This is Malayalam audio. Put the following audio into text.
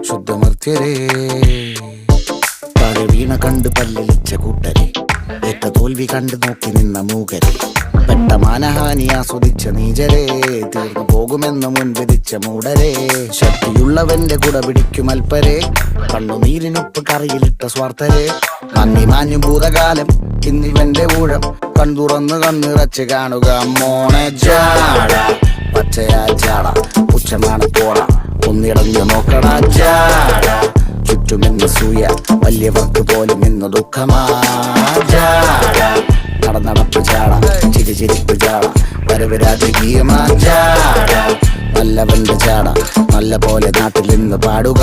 ശുദ്ധമർത്യരേ താഴെ വീണ കണ്ട് പല്ലിളിച്ച കൂട്ടരെ ഏറ്റ തോൽവി കണ്ട് നോക്കി നിന്ന മൂകരെ പെട്ട മാനഹാനി ആസ്വദിച്ച നീചരെ തീർന്നു പോകുമെന്ന് മുൻവിധിച്ച മൂടരെ ശക്തിയുള്ളവന്റെ കുട പിടിക്കും അൽപ്പരെ കണ്ണുനീരിനൊപ്പ് കറിയിലിട്ട സ്വാർത്ഥരെ നന്ദി മാഞ്ഞു ഭൂതകാലം ഇന്നിവന്റെ ഊഴം കൺതുറന്ന് കണ്ണിറച്ച് കാണുക മോണെ ജാട പച്ചയാ ജാട പുച്ഛമാണ് പോട ഒന്നിടഞ്ഞു നോക്കടാ ജാട ചുറ്റുമെന്ന് സൂയ വലിയവർക്ക് പോലും ഇന്ന് ദുഃഖമാ ജാട നടപ്പ് ജാട ചിരിപ്പ് ജാട വരവ് രാജകീയമാ ജാട നല്ലവന്റെ ജാട നല്ല പോലെ നാട്ടിൽ നിന്ന് പാടുക